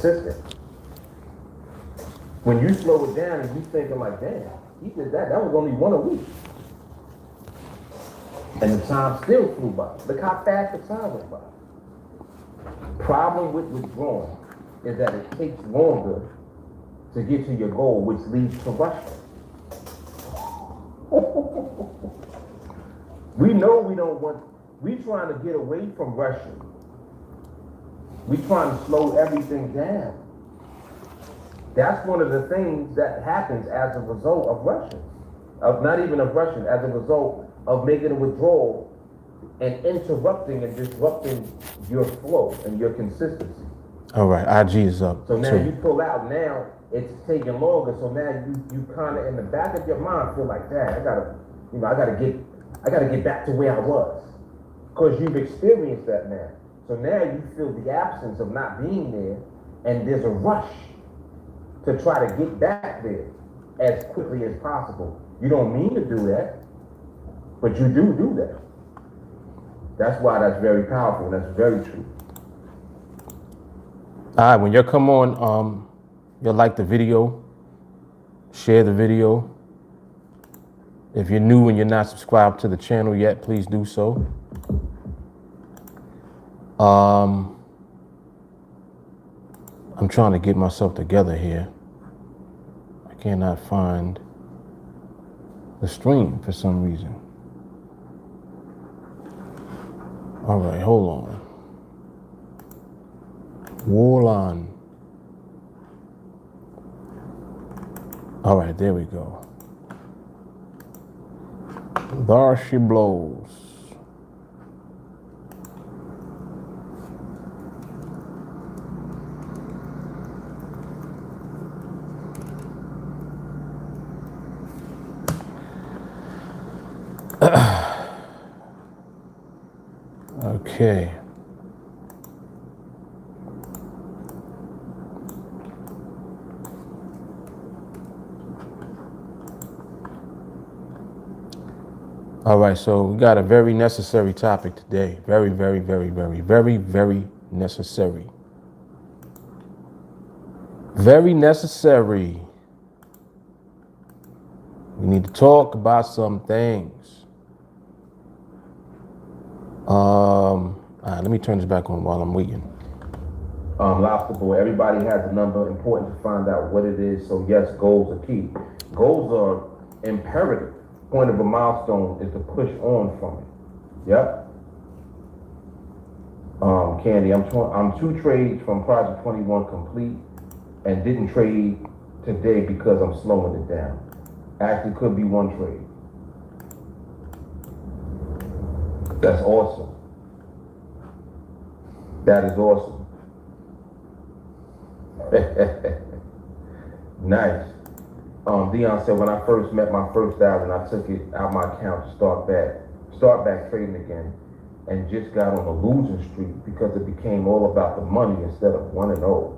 consistent. When you slow it down and you thinking like, damn, he did that. That was only one a week. And the time still flew by. Look how fast the time went by. Problem with withdrawing is that it takes longer to get to your goal, which leads to rushing. We know we don't want, we trying to get away from rushing. We trying to slow everything down. That's one of the things that happens as a result of rushing. Not even of rushing, as a result of making a withdrawal and interrupting and disrupting your flow and your consistency. All right, IG is up. So now you pull out, now it's taking longer. So now you kind of in the back of your mind feel like, dang, I gotta get back to where I was. Because you've experienced that now. So now you feel the absence of not being there, and there's a rush to try to get back there as quickly as possible. You don't mean to do that, but you do that. That's why that's very powerful. That's very true. All right, when you come on, you'll like the video, share the video. If you're new and you're not subscribed to the channel yet, please do so. I'm trying to get myself together here. I cannot find the stream for some reason. All right, hold on. Hold on. All right, there we go. There she blows. Okay. All right, so we got a very necessary topic today. Very, very, very, very, very, very necessary. Very necessary. We need to talk about some things. All right, let me turn this back on while I'm waiting. Lobster Boy, everybody has a number. Important to find out what it is. So yes, goals are key. Goals are imperative. Point of a milestone is to push on from it. Yep. Candy, I'm 2 trades from Project 21 complete and didn't trade today because I'm slowing it down. Actually, could be 1 trade. That's awesome. That is awesome. Nice. Dion said, when I first met my first thousand, I took it out my account to start back trading again, and just got on a losing streak because it became all about the money instead of 1-0.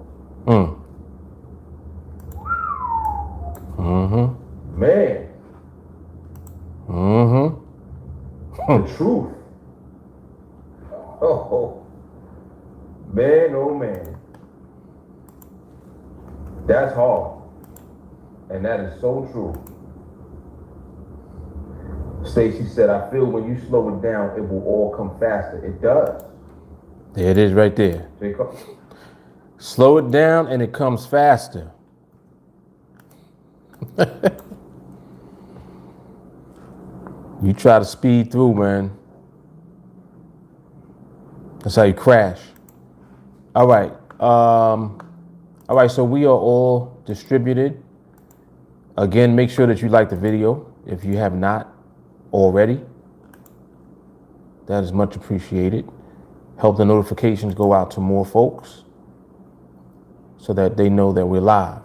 Man. The truth. Oh, man, oh man. That's hard. And that is so true. Stacy said, I feel when you slow it down, it will all come faster. It does. There it is right there. Slow it down and it comes faster. You try to speed through, man. That's how you crash. All right. All right, so we are all distributed. Again, make sure that you like the video if you have not already. That is much appreciated. Help the notifications go out to more folks so that they know that we're live.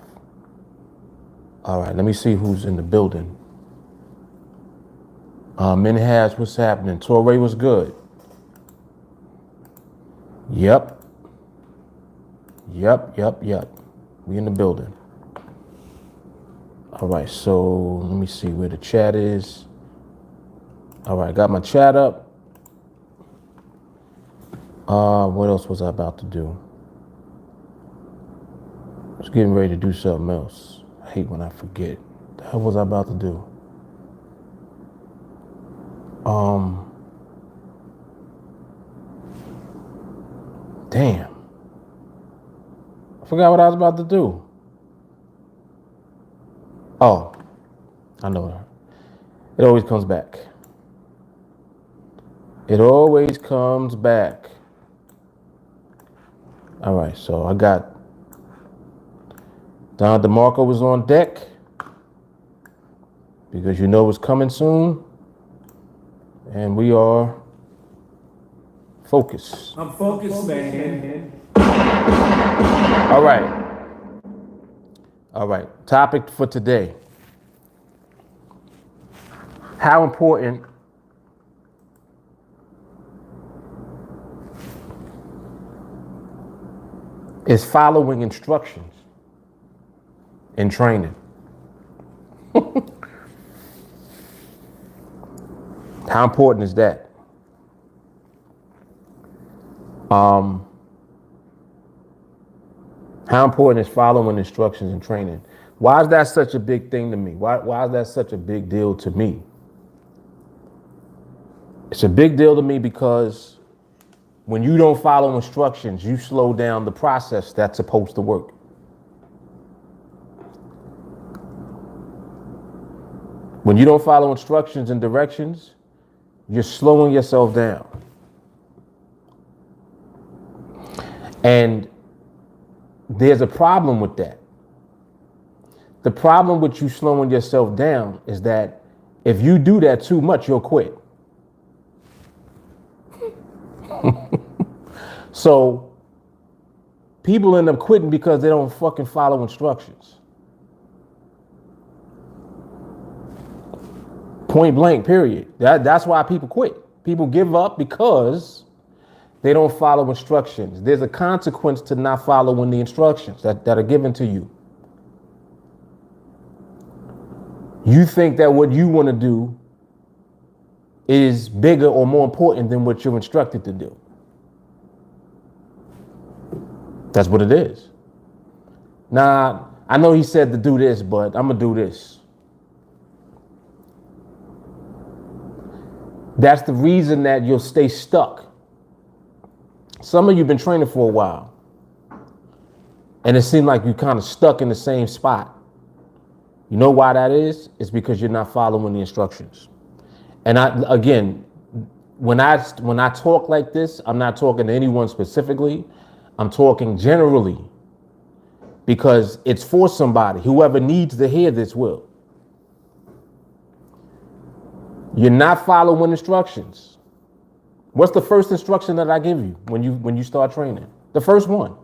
All right, let me see who's in the building. Minhaj, what's happening? Torrey, was good? Yep. We in the building. All right, so let me see where the chat is. All right, got my chat up. What else was I about to do? I was getting ready to do something else. I hate when I forget. What the hell was I about to do? Damn. I forgot what I was about to do. Oh, I know. It always comes back. It always comes back. All right, so I got Don DeMarco was on deck because you know it's coming soon. And we are focused. I'm focused, man. All right. All right. Topic for today. How important is following instructions in training? How important is that? How important is following instructions in training? Why is that such a big thing to me? Why is that such a big deal to me? It's a big deal to me because when you don't follow instructions, you slow down the process that's supposed to work. When you don't follow instructions and directions, you're slowing yourself down. And there's a problem with that. The problem with you slowing yourself down is that if you do that too much, you'll quit. So people end up quitting because they don't fucking follow instructions. Point blank, period. That's why people quit. People give up because they don't follow instructions. There's a consequence to not following the instructions that are given to you. You think that what you want to do is bigger or more important than what you're instructed to do. That's what it is. Now, I know he said to do this, but I'm going to do this. That's the reason that you'll stay stuck. Some of you have been training for a while, and it seems like you're kind of stuck in the same spot. You know why that is? It's because you're not following the instructions. And when I talk like this, I'm not talking to anyone specifically. I'm talking generally because it's for somebody. Whoever needs to hear this will. You're not following instructions. What's the first instruction that I give you when you start training? The first one.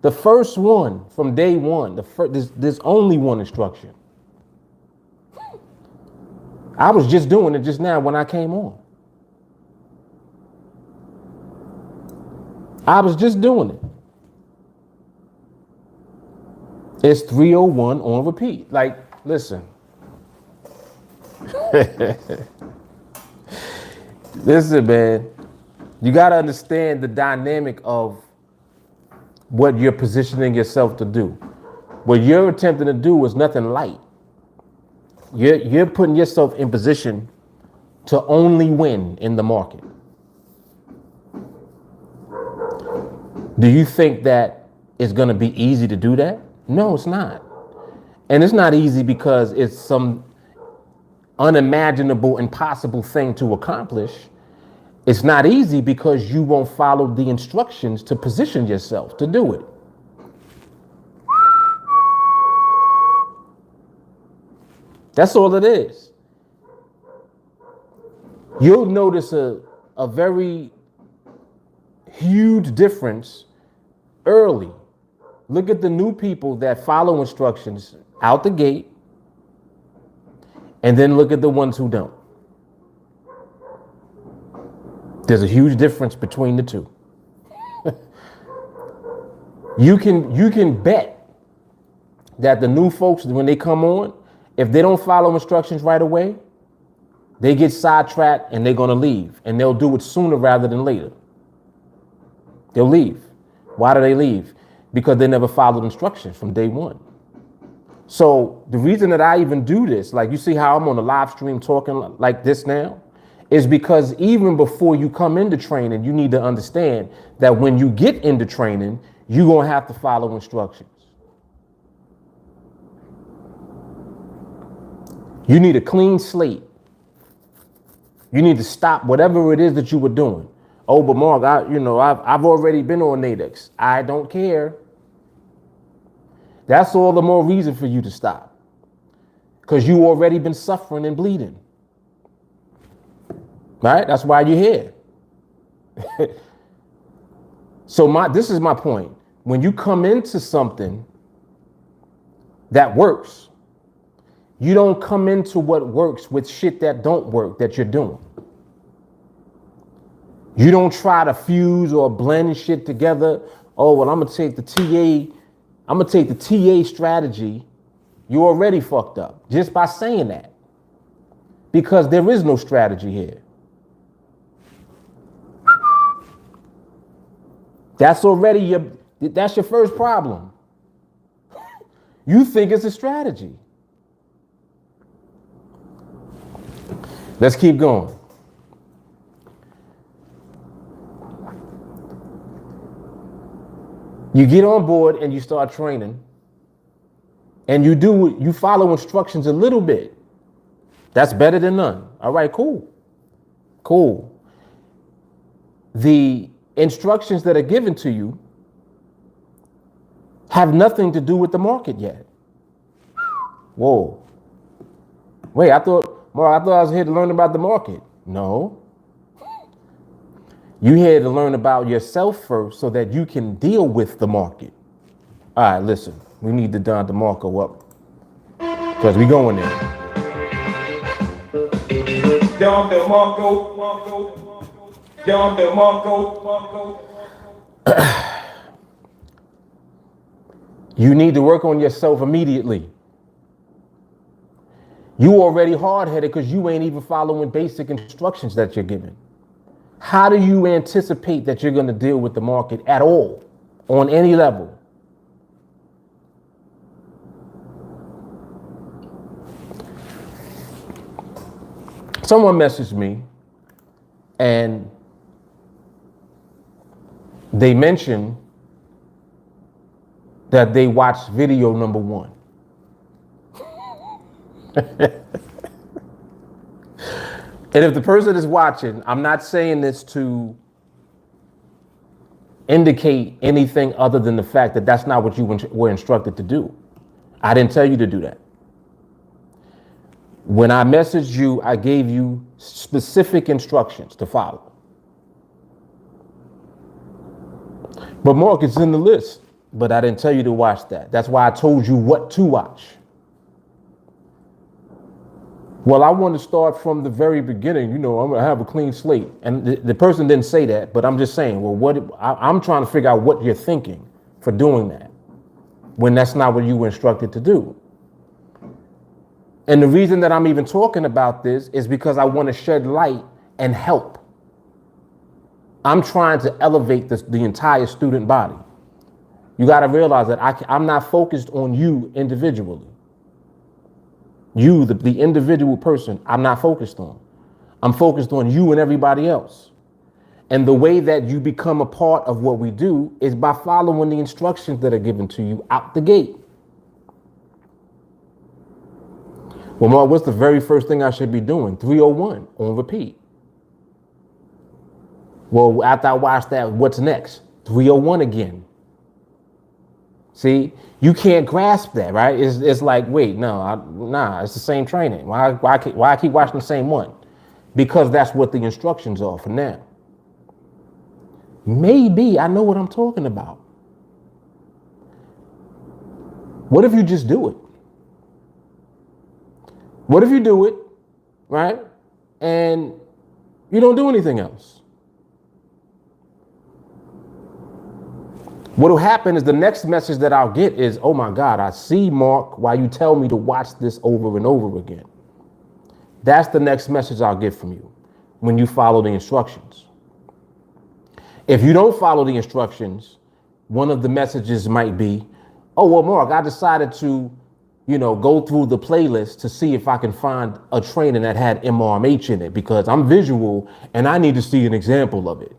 The first one from day one. There's only one instruction. I was just doing it just now when I came on. I was just doing it. It's 301 on repeat. Like, listen. Listen, man. You got to understand the dynamic of what you're positioning yourself to do. What you're attempting to do is nothing light. You're putting yourself in position to only win in the market. Do you think that it's going to be easy to do that? No, it's not. And it's not easy because it's some unimaginable, impossible thing to accomplish. It's not easy because you won't follow the instructions to position yourself to do it. That's all it is. You'll notice a very huge difference early. Look at the new people that follow instructions out the gate, and then look at the ones who don't. There's a huge difference between the two. You can bet that the new folks, when they come on, if they don't follow instructions right away, they get sidetracked and they're going to leave, and they'll do it sooner rather than later. They'll leave. Why do they leave? because they never followed instructions from day one. So the reason that I even do this, like you see how I'm on a live stream talking like this now, is because even before you come into training, you need to understand that when you get into training, you're going to have to follow instructions. You need a clean slate. You need to stop whatever it is that you were doing. Oh, but Mark, I've already been on NADEX. I don't care. That's all the more reason for you to stop. Because you already been suffering and bleeding. Right? That's why you're here. So this is my point. When you come into something that works, you don't come into what works with shit that don't work that you're doing. You don't try to fuse or blend shit together. Oh, well, I'm gonna take the TA strategy. You already fucked up just by saying that. Because there is no strategy here. That's your first problem. You think it's a strategy. Let's keep going. You get on board and you start training, and you follow instructions a little bit. That's better than none. All right, cool. The instructions that are given to you have nothing to do with the market yet. Whoa. Wait, I thought I was here to learn about the market. No. You're here to learn about yourself first so that you can deal with the market. All right, listen, we need to Don DeMarco up because we going there. Don DeMarco. Don DeMarco. You need to work on yourself immediately. You already hard-headed because you ain't even following basic instructions that you're given. How do you anticipate that you're going to deal with the market at all, on any level? Someone messaged me and they mentioned that they watched video number 1. And if the person is watching, I'm not saying this to indicate anything other than the fact that that's not what you were instructed to do. I didn't tell you to do that. When I messaged you, I gave you specific instructions to follow. But Mark, it's in the list. But I didn't tell you to watch that. That's why I told you what to watch. Well, I want to start from the very beginning. I'm going to have a clean slate. And the person didn't say that, but I'm just saying, well, I'm trying to figure out what you're thinking for doing that when that's not what you were instructed to do. And the reason that I'm even talking about this is because I want to shed light and help. I'm trying to elevate the entire student body. You got to realize that I'm not focused on you individually. You, the individual person, I'm not focused on. I'm focused on you and everybody else. And the way that you become a part of what we do is by following the instructions that are given to you out the gate. Well, Mark, what's the very first thing I should be doing? 301 on repeat. Well, after I watch that, what's next? 301 again. See, you can't grasp that, right? It's like, wait, it's the same training. Why I keep watching the same one? Because that's what the instructions are for now. Maybe I know what I'm talking about. What if you just do it? What if you do it, right? And you don't do anything else? What will happen is the next message that I'll get is, oh my God, I see, Mark, why you tell me to watch this over and over again. That's the next message I'll get from you when you follow the instructions. If you don't follow the instructions, one of the messages might be, oh, well, Mark, I decided to, go through the playlist to see if I can find a training that had MRMH in it because I'm visual and I need to see an example of it.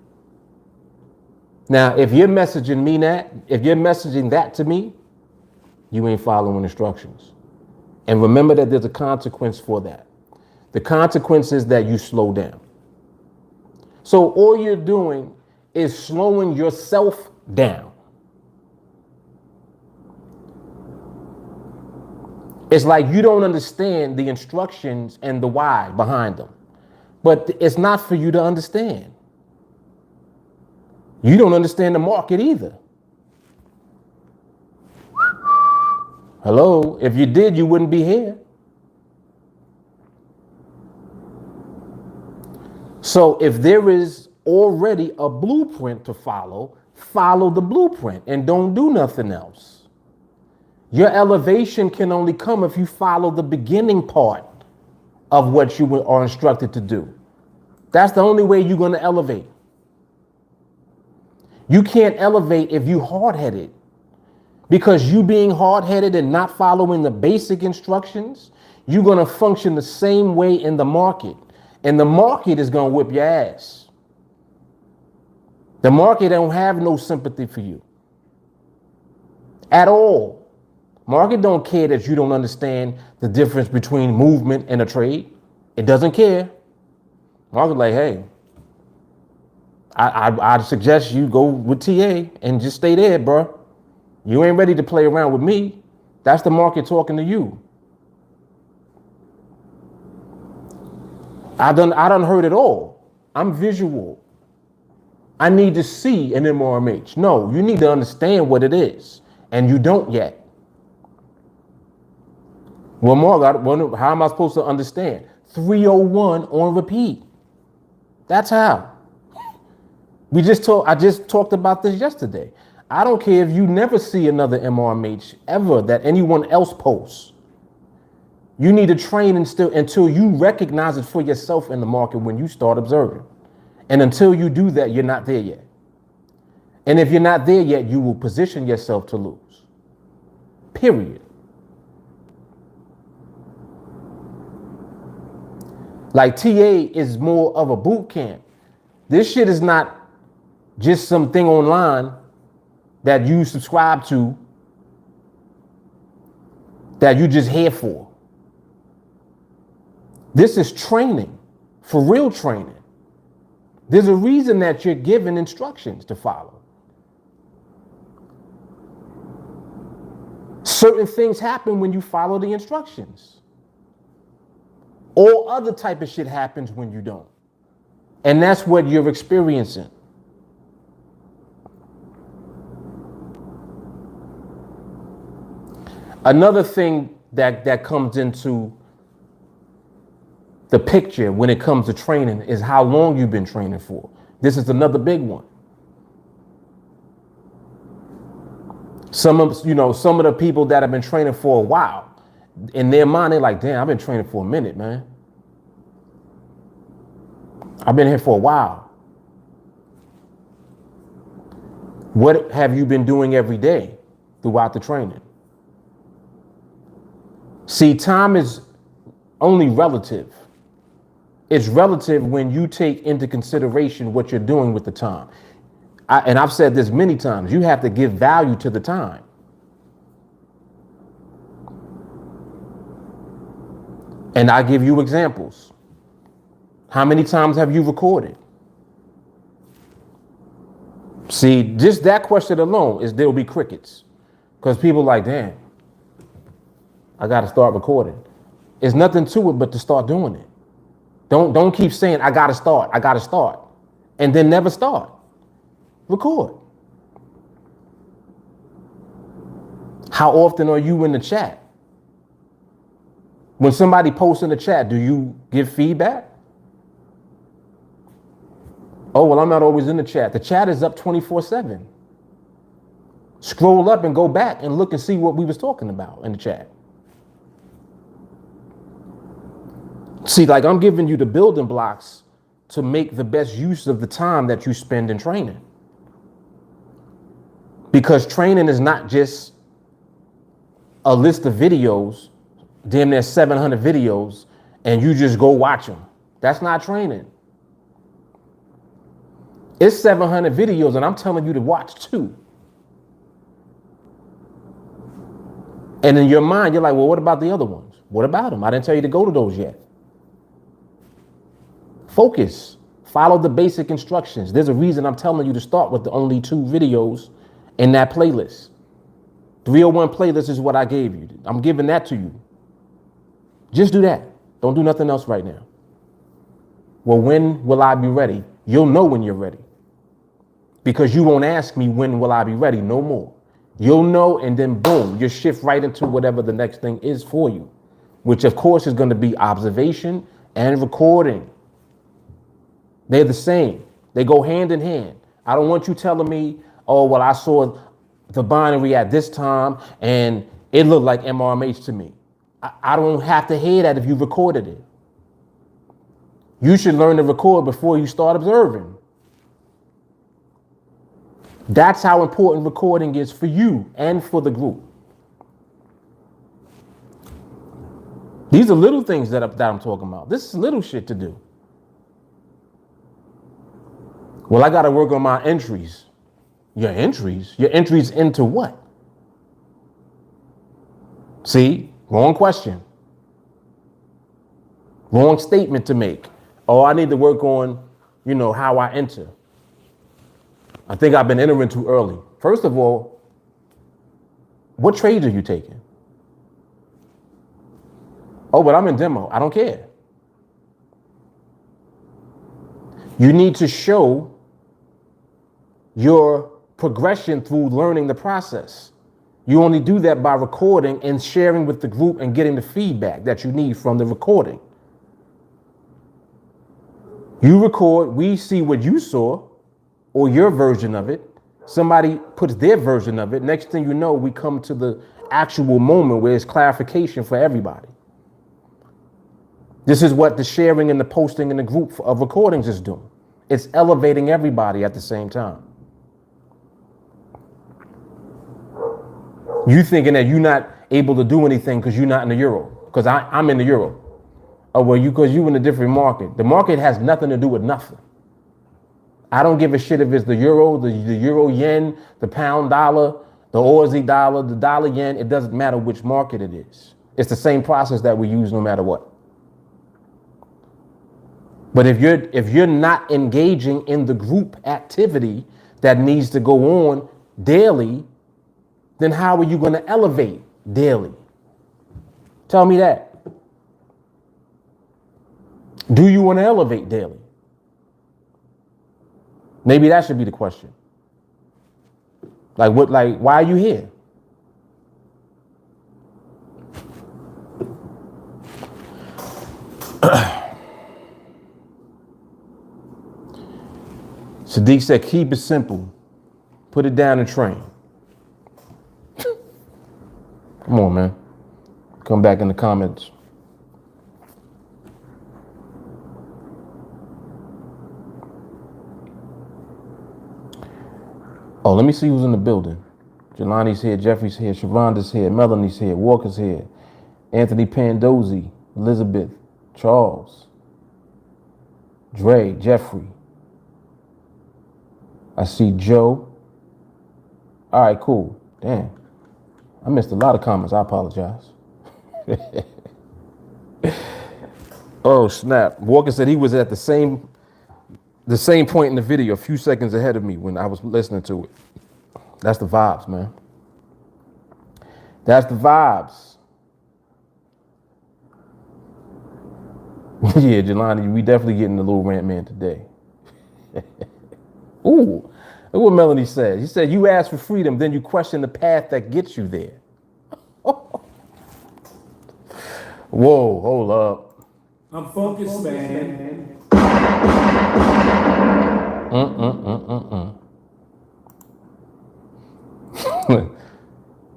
Now, if you're messaging that to me, you ain't following instructions. And remember that there's a consequence for that. The consequence is that you slow down. So all you're doing is slowing yourself down. It's like you don't understand the instructions and the why behind them. But it's not for you to understand. You don't understand the market either. Hello? If you did, you wouldn't be here. So if there is already a blueprint to follow the blueprint and don't do nothing else. Your elevation can only come if you follow the beginning part of what you are instructed to do. That's the only way you're going to elevate. You can't elevate if you're hard-headed, because you being hard-headed and not following the basic instructions, you're going to function the same way in the market, and the market is going to whip your ass. The market don't have no sympathy for you at all. Market don't care that you don't understand the difference between movement and a trade. It doesn't care. Market like, hey, I'd suggest you go with TA and just stay there, bro. You ain't ready to play around with me. That's the market talking to you. I done heard it all. I'm visual. I need to see an MRMH. No, you need to understand what it is, and you don't yet. Well, Mark, how am I supposed to understand? 301 on repeat. That's how. I just talked about this yesterday. I don't care if you never see another MRMH ever that anyone else posts. You need to train until you recognize it for yourself in the market when you start observing. And until you do that, you're not there yet. And if you're not there yet, you will position yourself to lose. Period. Like TA is more of a boot camp. This shit is not just something online that you subscribe to that you just here for. This is training, for real training. There's a reason that you're given instructions to follow. Certain things happen when you follow the instructions. All other type of shit happens when you don't. And that's what you're experiencing. Another thing that comes into the picture when it comes to training is how long you've been training for. This is another big one. Some of the people that have been training for a while, in their mind, they're like, damn, I've been training for a minute, man. I've been here for a while. What have you been doing every day throughout the training? See, time is only relative. It's relative when you take into consideration what you're doing with the time. And I've said this many times, you have to give value to the time. And I give you examples. How many times have you recorded? See, just that question alone is there'll be crickets. Because people are like, damn, I got to start recording. There's nothing to it but to start doing it. Don't keep saying, I got to start, and then never start. Record. How often are you in the chat? When somebody posts in the chat, do you give feedback? Oh, well, I'm not always in the chat. The chat is up 24/7. Scroll up and go back and look and see what we was talking about in the chat. See, like I'm giving you the building blocks to make the best use of the time that you spend in training. Because training is not just a list of videos, damn near 700 videos, and you just go watch them. That's not training. It's 700 videos, and I'm telling you to watch 2. And in your mind, you're like, well, what about the other ones? What about them? I didn't tell you to go to those yet. Focus. Follow the basic instructions. There's a reason I'm telling you to start with the only 2 videos in that playlist. 301 playlist is what I gave you. I'm giving that to you. Just do that. Don't do nothing else right now. Well, when will I be ready? You'll know when you're ready. Because you won't ask me when will I be ready no more. You'll know, and then boom, you shift right into whatever the next thing is for you, which of course is going to be observation and recording. They're the same. They go hand in hand. I don't want you telling me, oh, well, I saw the binary at this time and it looked like MRMH to me. I don't have to hear that if you recorded it. You should learn to record before you start observing. That's how important recording is for you and for the group. These are little things that I'm talking about. This is little shit to do. Well, I got to work on my entries. Your entries? Your entries into what? See, wrong question. Wrong statement to make. Oh, I need to work on, how I enter. I think I've been entering too early. First of all, what trades are you taking? Oh, but I'm in demo. I don't care. You need to show your progression through learning the process. You only do that by recording and sharing with the group and getting the feedback that you need from the recording. You record, we see what you saw or your version of it. Somebody puts their version of it. Next thing you know, we come to the actual moment where it's clarification for everybody. This is what the sharing and the posting in the group of recordings is doing. It's elevating everybody at the same time. You thinking that you're not able to do anything because you're not in the euro, because I'm in the euro. Oh, well, because you're in a different market. The market has nothing to do with nothing. I don't give a shit if it's the euro, the euro yen, the pound dollar, the Aussie dollar, the dollar yen. It doesn't matter which market it is. It's the same process that we use no matter what. But if you're not engaging in the group activity that needs to go on daily, then how are you going to elevate daily? Tell me that. Do you want to elevate daily? Maybe that should be the question. Why are you here? Sadiq said, keep it simple. Put it down and train. Come on, man. Come back in the comments. Oh, let me see who's in the building. Jelani's here, Jeffrey's here, Sharonda's here, Melanie's here, Walker's here, Anthony Pandozzi, Elizabeth, Charles, Dre, Jeffrey. I see Joe. All right, cool. Damn. I missed a lot of comments. I apologize. Oh, snap. Walker said he was at the same point in the video, a few seconds ahead of me when I was listening to it. That's the vibes, man. That's the vibes. Yeah, Jelani, we definitely getting the little rant man today. Ooh, look what Melanie said. She said, you ask for freedom, then you question the path that gets you there. Whoa, hold up. I'm focused, man.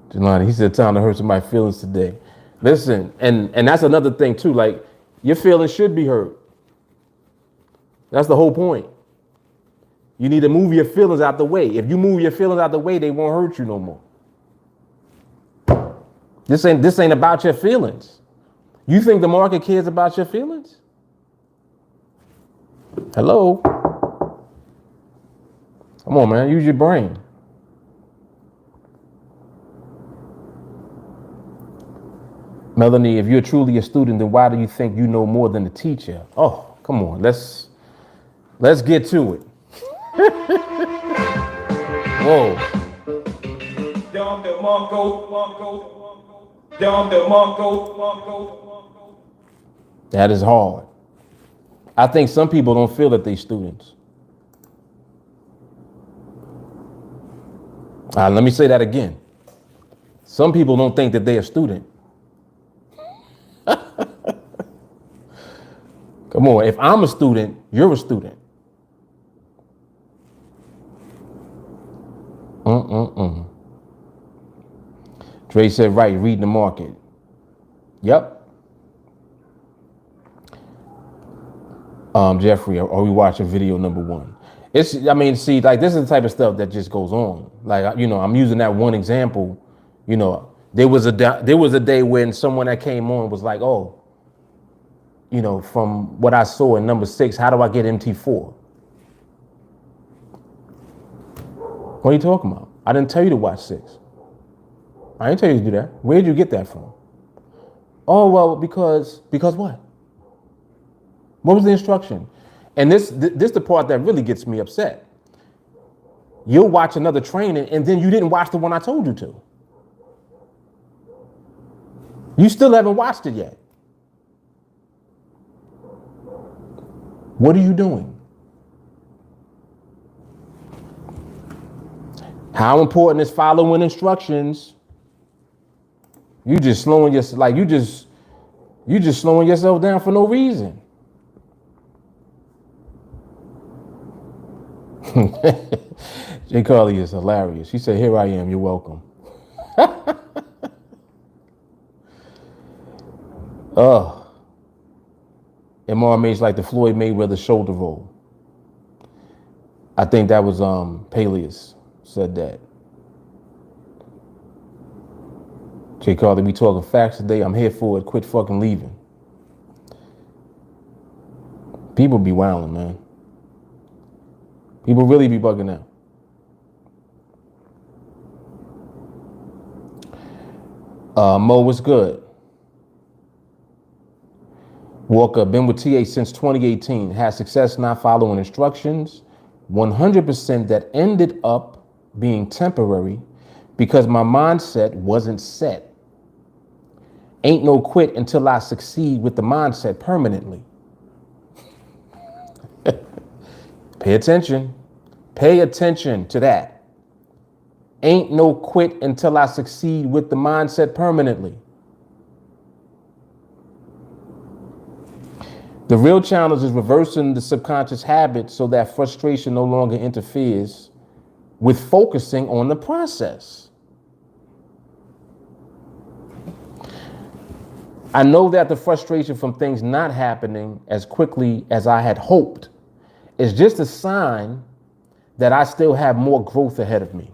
Jelani, he said time to hurt somebody's feelings today. Listen, and that's another thing too, like your feelings should be hurt. That's the whole point. You need to move your feelings out the way. If you move your feelings out the way, they won't hurt you no more. This ain't about your feelings. You think the market cares about your feelings? Hello? Come on, man. Use your brain. Melanie, if you're truly a student, then why do you think you know more than the teacher? Oh, come on. Let's get to it. Whoa. That is hard. I think some people don't feel that they're students. Let me say that again. Some people don't think that they're a student. Come on, if I'm a student, you're a student. Dre said, right, reading the market. Yep. Jeffrey, are we watching video number 1? See, like, this is the type of stuff that just goes on. Like, I'm using that one example. There was a day when someone that came on was like, oh, from what I saw in number 6, how do I get MT4? What are you talking about? I didn't tell you to watch 6. I didn't tell you to do that. Where did you get that from? Oh, well, because what? What was the instruction? And this the part that really gets me upset. You'll watch another training and then you didn't watch the one I told you to. You still haven't watched it yet. What are you doing? How important is following instructions? You just slowing yourself down for no reason. Jay Carly is hilarious. She said, "Here I am. You're welcome." MRMA's like the Floyd Mayweather shoulder roll. I think that was Peleus said that. Jay Carly, we talking facts today. I'm here for it. Quit fucking leaving. People be wilding, man. People really be bugging out. Mo, what's good? Walker, been with TA since 2018. Had success not following instructions. 100% that ended up being temporary because my mindset wasn't set. Ain't no quit until I succeed with the mindset permanently. Pay attention. Pay attention to that. Ain't no quit until I succeed with the mindset permanently. The real challenge is reversing the subconscious habit so that frustration no longer interferes with focusing on the process. I know that the frustration from things not happening as quickly as I had hoped is just a sign that I still have more growth ahead of me.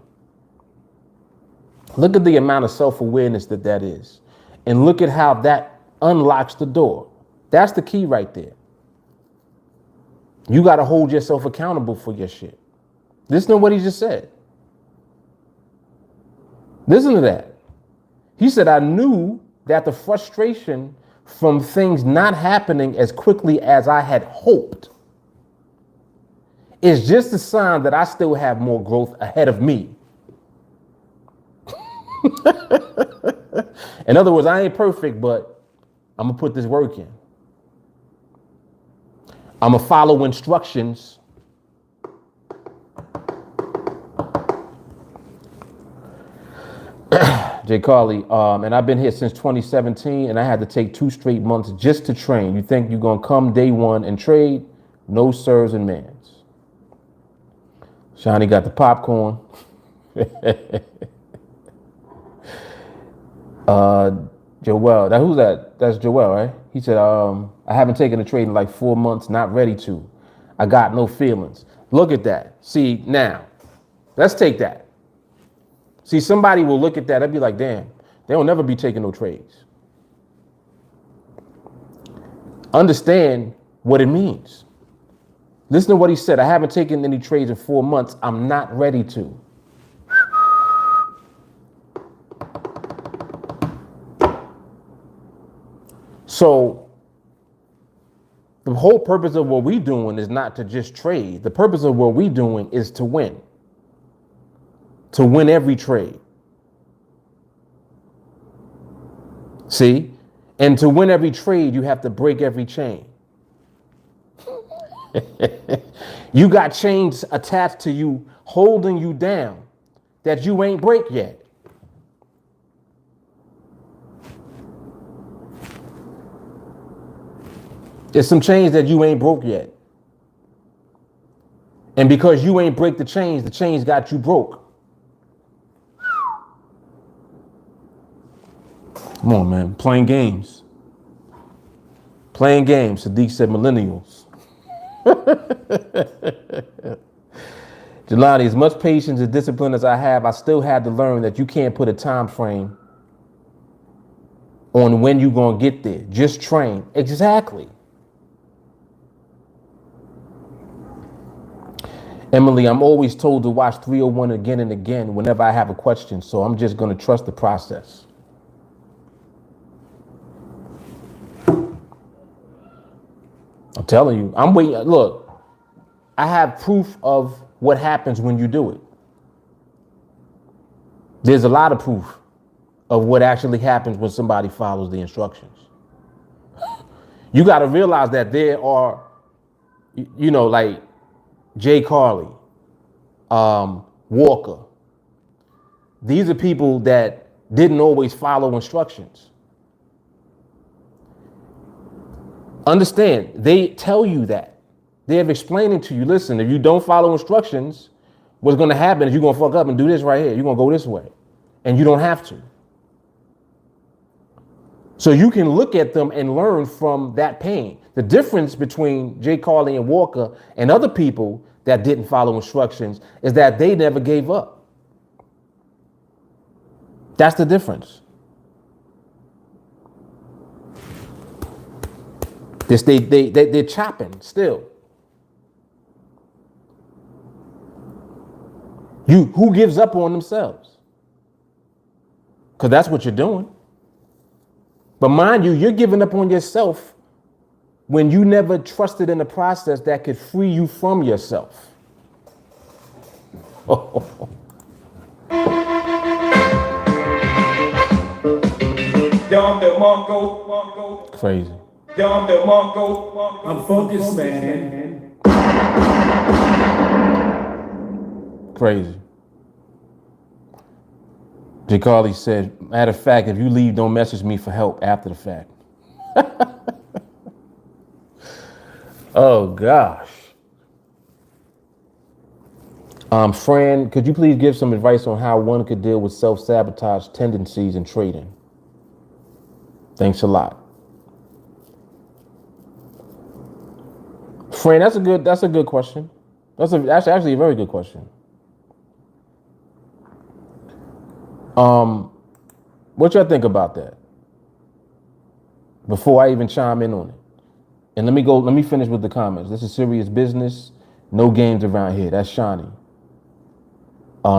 Look at the amount of self-awareness that is. And look at how that unlocks the door. That's the key right there. You got to hold yourself accountable for your shit. Listen to what he just said. Listen to that. He said, I knew that the frustration from things not happening as quickly as I had hoped is just a sign that I still have more growth ahead of me. In other words, I ain't perfect, but I'm going to put this work in. I'm going to follow instructions. Jay Carly, and I've been here since 2017, and I had to take 2 straight months just to train. You think you're going to come day one and trade? No sirs and mans. Shani got the popcorn. Joel, who's that? That's Joel, right? He said, I haven't taken a trade in like 4 months, not ready to. I got no feelings. Look at that. See, now, let's take that. See, somebody will look at that and be like, damn, they'll never be taking no trades. Understand what it means. Listen to what he said. I haven't taken any trades in 4 months. I'm not ready to. So the whole purpose of what we're doing is not to just trade. The purpose of what we're doing is to win. To win every trade. See? And to win every trade, you have to break every chain. You got chains attached to you, holding you down, that you ain't break yet. There's some chains that you ain't broke yet. And because you ain't break the chains got you broke. Come on, man. Playing games. Playing games. Sadiq said millennials. Jelani, as much patience and discipline as I have, I still had to learn that you can't put a time frame on when you're going to get there. Just train. Exactly. Emily, I'm always told to watch 301 again and again whenever I have a question, so I'm just going to trust the process. I'm telling you, I'm waiting. Look, I have proof of what happens when you do it. There's a lot of proof of what actually happens when somebody follows the instructions. You got to realize that there are, like Jay Carley, Walker. These are people that didn't always follow instructions. Understand, they tell you that. They're explaining to you, listen, if you don't follow instructions, what's going to happen is you're going to fuck up and do this right here. You're going to go this way. And you don't have to. So you can look at them and learn from that pain. The difference between Jay Carley and Walker and other people that didn't follow instructions is that they never gave up. That's the difference. They're chopping still. Who gives up on themselves? Because that's what you're doing. But mind you, you're giving up on yourself when you never trusted in a process that could free you from yourself. Crazy. I'm focused, man. Crazy. J. Carly said, matter of fact, if you leave, don't message me for help after the fact. Oh, gosh. Fran, could you please give some advice on how one could deal with self-sabotage tendencies in trading? Thanks a lot. Fran, that's a good question. That's actually a very good question. What y'all think about that? Before I even chime in on it. And let me finish with the comments. This is serious business. No games around here. That's Shawnee.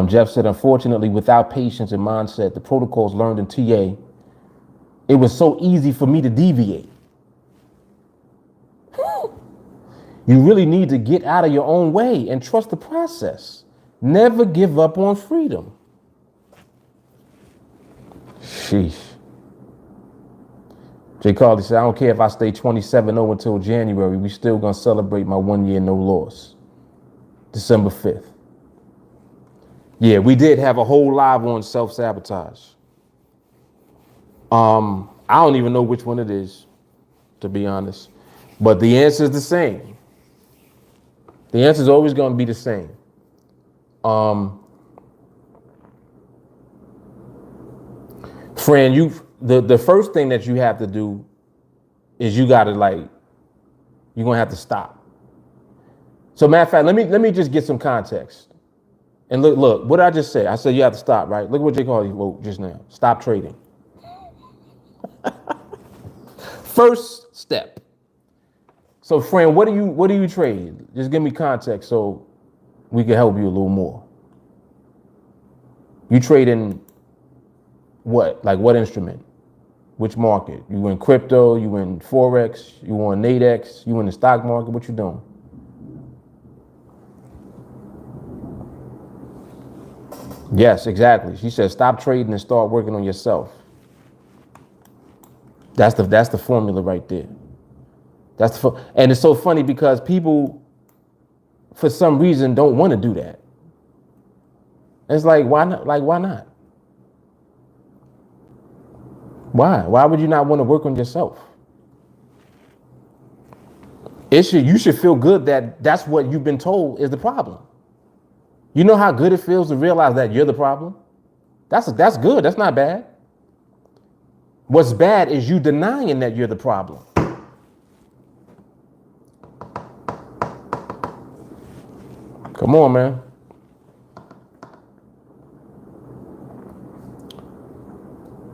Jeff said, unfortunately, without patience and mindset, the protocols learned in TA, it was so easy for me to deviate. You really need to get out of your own way and trust the process. Never give up on freedom. Sheesh. Jay Carly said, I don't care if I stay 27-0 until January. We still going to celebrate my 1 year no loss. December 5th. Yeah, we did have a whole live on self-sabotage. I don't even know which one it is, to be honest. But the answer is the same. The answer is always going to be the same. Fran, the first thing that you have to do is you're going to have to stop. So matter of fact, let me just get some context. And look, what did I just say? I said you have to stop, right? Look what Jay Carly wrote just now. Stop trading. First step. So friend, what do you trade? Just give me context so we can help you a little more. You trade in what? Like what instrument? Which market? You in crypto, you in Forex, you on NADEX, you in the stock market, what you doing? Yes, exactly. She said stop trading and start working on yourself. That's the formula right there. And it's so funny because people, for some reason, don't want to do that. It's like, why not? Like, why not? Why? Why would you not want to work on yourself? You should feel good that that's what you've been told is the problem. You know how good it feels to realize that you're the problem? That's good. That's not bad. What's bad is you denying that you're the problem. Come on, man.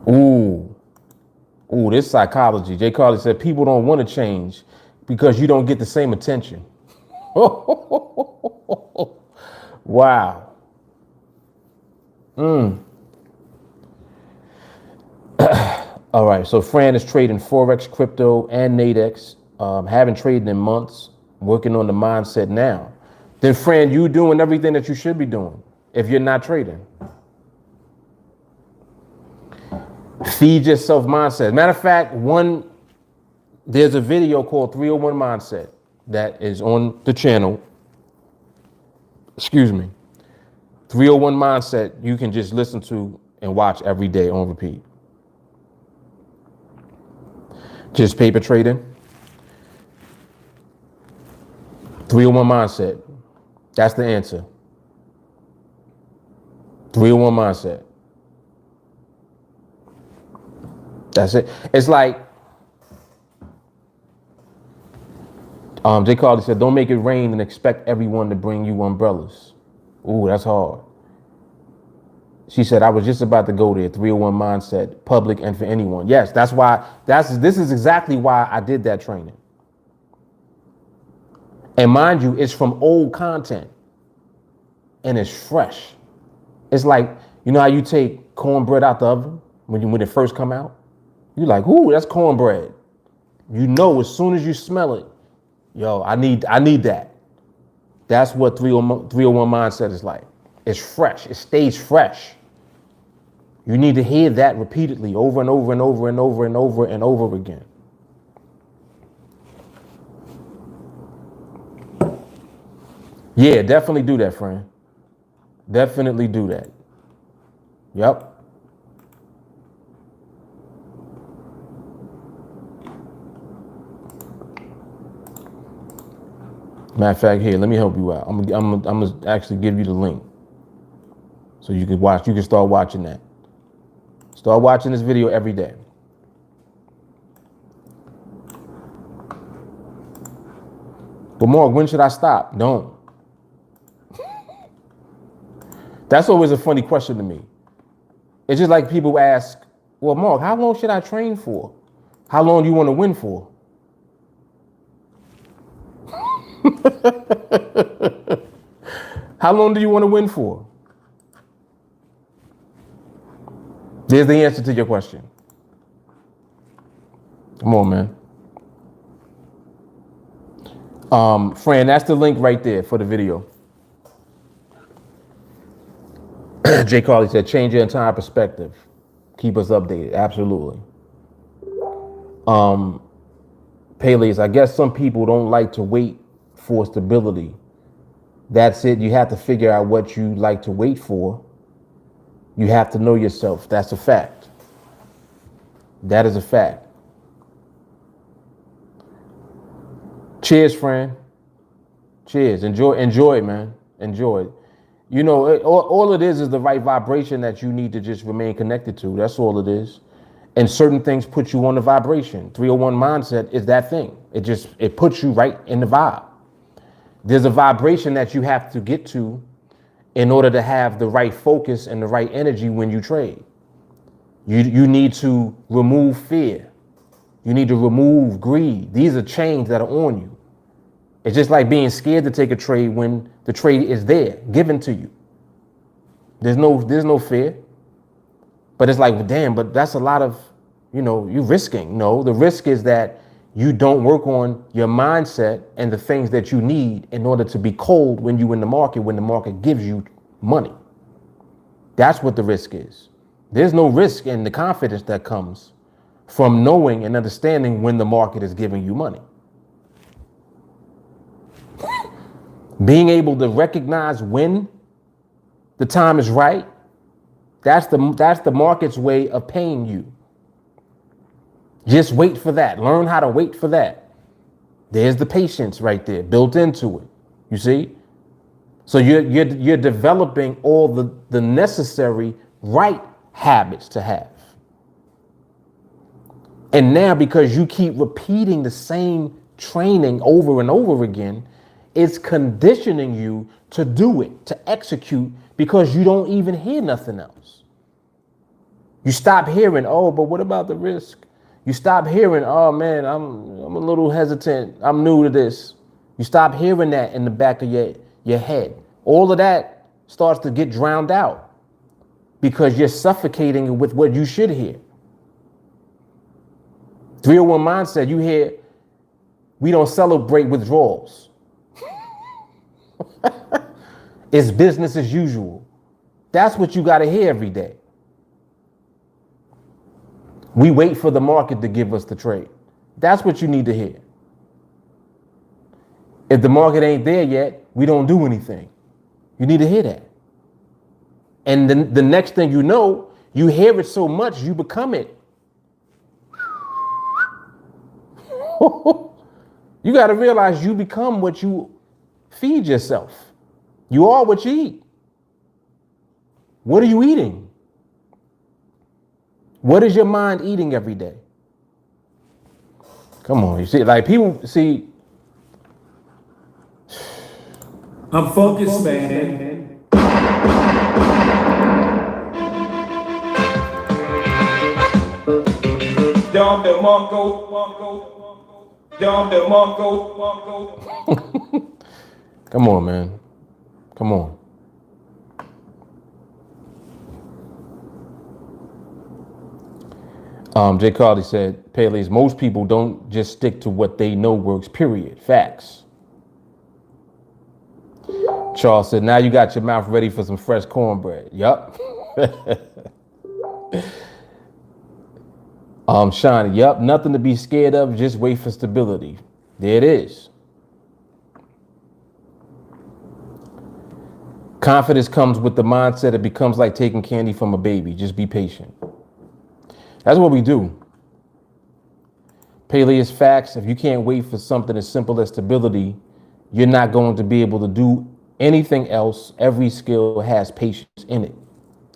Ooh, this psychology. Jay Carly said people don't want to change because you don't get the same attention. Wow. All right, so Fran is trading Forex, crypto, and NADEX. Haven't traded in months, working on the mindset now. Then Fran, you doing everything that you should be doing if you're not trading. Feed yourself mindset. Matter of fact, there's a video called 301 Mindset that is on the channel. Excuse me. 301 Mindset you can just listen to and watch every day on repeat. Just paper trading. 301 Mindset. That's the answer. 301 Mindset. That's it. It's like Jay Carly said, don't make it rain and expect everyone to bring you umbrellas. Ooh, that's hard. She said, I was just about to go there. 301 Mindset, public and for anyone. Yes, this is exactly why I did that training. And mind you, it's from old content and it's fresh. It's like, you know how you take cornbread out the oven when it first come out? You're like, ooh, that's cornbread. You know, as soon as you smell it, yo, I need that. That's what 301 Mindset is like. It's fresh. It stays fresh. You need to hear that repeatedly over and over and over and over and over and over again. Yeah, definitely do that, friend. Definitely do that. Yep. Matter of fact, here, let me help you out. I'm gonna actually give you the link so you can watch. You can start watching that. Start watching this video every day. But Mark, when should I stop? Don't. That's always a funny question to me. It's just like people ask, well, Mark, how long should I train for? How long do you want to win for? How long do you want to win for? There's the answer to your question. Come on, man. Fran, that's the link right there for the video. Jay Carly said, change your entire perspective. Keep us updated. Absolutely. Pele's, I guess some people don't like to wait for stability. That's it. You have to figure out what you like to wait for. You have to know yourself. That's a fact. That is a fact. Cheers, friend. Cheers. Enjoy it, man. Enjoy it. You know, all it is the right vibration that you need to just remain connected to. That's all it is. And certain things put you on the vibration. 301 Mindset is that thing. It puts you right in the vibe. There's a vibration that you have to get to in order to have the right focus and the right energy when you trade. You need to remove fear. You need to remove greed. These are chains that are on you. It's just like being scared to take a trade when the trade is there, given to you. There's no fear. But it's like, well, damn, but that's a lot of, you're risking. No, the risk is that you don't work on your mindset and the things that you need in order to be cold when the market gives you money. That's what the risk is. There's no risk in the confidence that comes from knowing and understanding when the market is giving you money. Being able to recognize when the time is right, that's the market's way of paying you. Just wait for that. Learn how to wait for that. There's the patience right there built into it. You see? So you're developing all the necessary right habits to have. And now, because you keep repeating the same training over and over again, it's conditioning you to do it, to execute, because you don't even hear nothing else. You stop hearing, oh, but what about the risk? You stop hearing, oh man, I'm a little hesitant. I'm new to this. You stop hearing that in the back of your head. All of that starts to get drowned out because you're suffocating with what you should hear. 301 mindset, you hear, we don't celebrate withdrawals. It's business as usual. That's what you got to hear every day. We wait for the market to give us the trade. That's what you need to hear. If the market ain't there yet, we don't do anything. You need to hear that. And then the next thing you know, you hear it so much, you become it. You got to realize you become what you feed yourself. You are what you eat. What are you eating? What is your mind eating every day? Come on, you see, like people see. I'm focused, man. Dom the Mongo. Dom the Mongo. Come on, man. Come on. Jay Carly said, Pele's, most people don't just stick to what they know works, period. Facts. Charles said, now you got your mouth ready for some fresh cornbread. Yup. Shiny, yup, nothing to be scared of, just wait for stability. There it is. Confidence comes with the mindset. It becomes like taking candy from a baby. Just be patient. That's what we do. Pele is facts. If you can't wait for something as simple as stability, you're not going to be able to do anything else. Every skill has patience in it.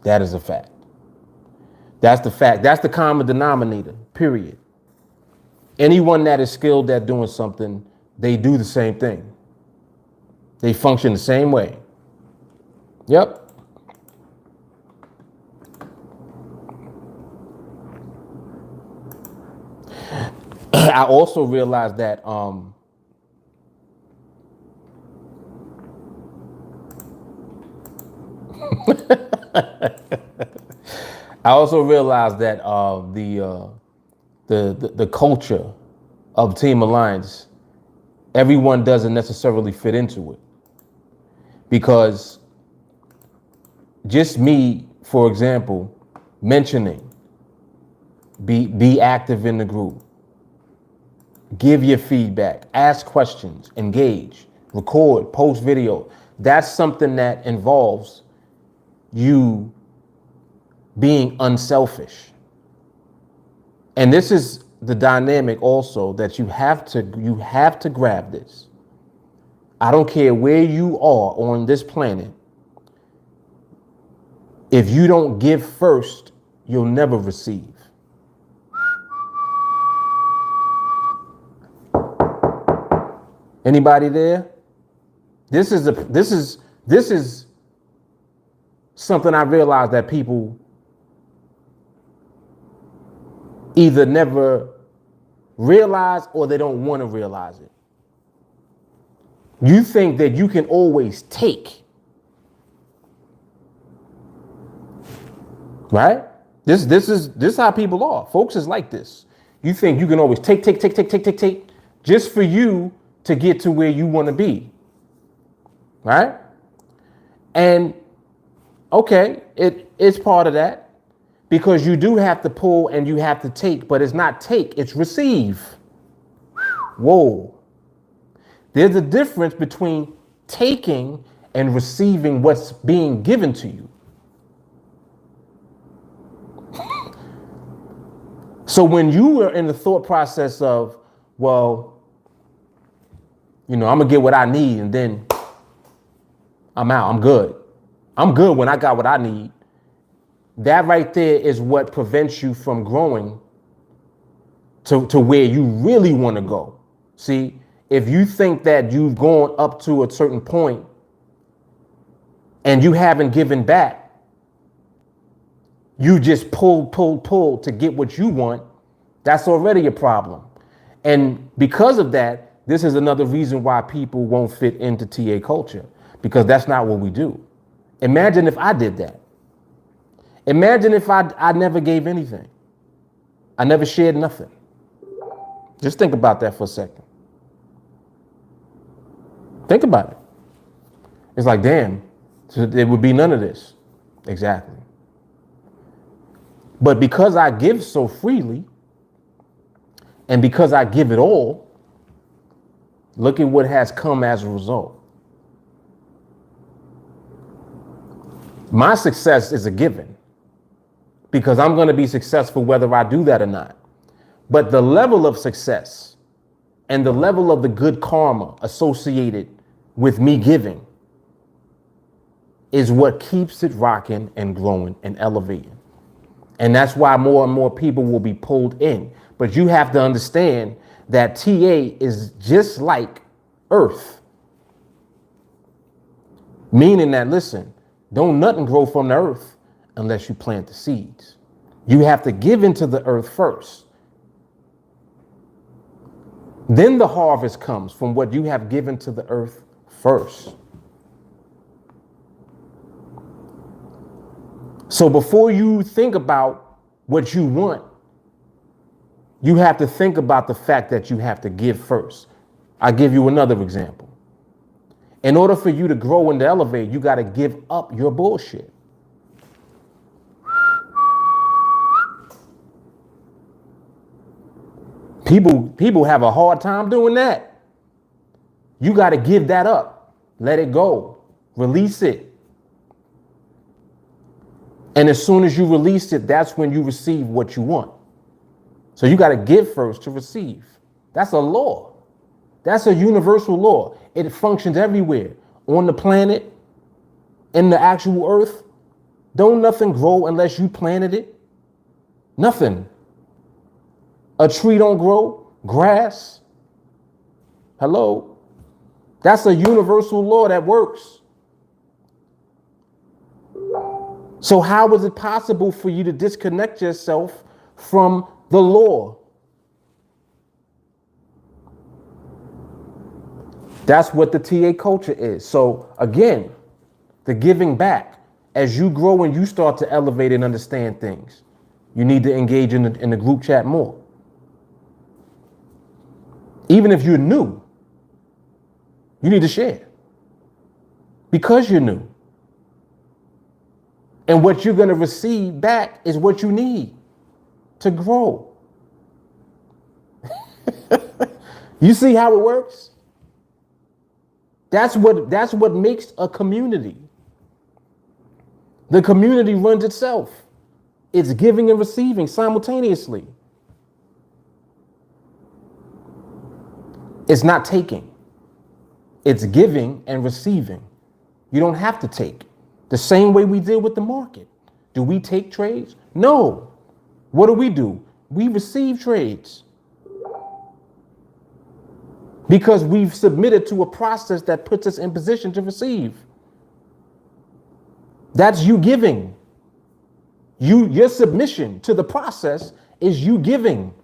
That is a fact. That's the fact. That's the common denominator, period. Anyone that is skilled at doing something, they do the same thing. They function the same way. Yep. I also realized that the culture of TeamAlliance, everyone doesn't necessarily fit into it. Because just me, for example, mentioning, be active in the group, give your feedback, ask questions, engage, record, post video. That's something that involves you being unselfish. And this is the dynamic also that you have to grab this. I don't care where you are on this planet. If you don't give first, you'll never receive. Anybody there? This is something I realized that people either never realize or they don't want to realize it. You think that you can always take, right? This is how people are. Folks is like this. You think you can always take, just for you to get to where you want to be, right? And okay, it's part of that because you do have to pull and you have to take, but it's not take, it's receive. Whoa. There's a difference between taking and receiving what's being given to you. So when you are in the thought process of, well, I'm gonna get what I need and then I'm out, I'm good. I'm good when I got what I need. That right there is what prevents you from growing to where you really want to go. See, if you think that you've gone up to a certain point and you haven't given back, you just pull to get what you want, that's already a problem. And because of that, this is another reason why people won't fit into TA culture, because that's not what we do. Imagine if I did that. Imagine if I never gave anything. I never shared nothing. Just think about that for a second. Think about it. It's like, damn, so there would be none of this. Exactly. But because I give so freely, and because I give it all, look at what has come as a result. My success is a given because I'm going to be successful whether I do that or not. But the level of success and the level of the good karma associated with me giving is what keeps it rocking and growing and elevating. And that's why more and more people will be pulled in. But you have to understand that TA is just like Earth. Meaning that, listen, don't nothing grow from the earth unless you plant the seeds. You have to give into the earth first. Then the harvest comes from what you have given to the earth first. So before you think about what you want, you have to think about the fact that you have to give first. I'll give you another example. In order for you to grow and to elevate, you got to give up your bullshit. People have a hard time doing that. You got to give that up. Let it go. Release it. And as soon as you release it, that's when you receive what you want. So you got to give first to receive. That's a law. That's a universal law. It functions everywhere. On the planet, in the actual earth. Don't nothing grow unless you planted it. Nothing. A tree don't grow. Grass. Hello. That's a universal law that works. So how is it possible for you to disconnect yourself from the law? That's what the TA culture is. So again, the giving back. As you grow and you start to elevate and understand things, you need to engage in the group chat more. Even if you're new, you need to share. Because you're new. And what you're going to receive back is what you need to grow. You see how it works? That's what makes a community. The community runs itself. It's giving and receiving simultaneously. It's not taking. It's giving and receiving. You don't have to take. The same way we deal with the market. Do we take trades? No. What do? We receive trades. because we've submitted to a process that puts us in position to receive. That's you giving. Your submission to the process is you giving.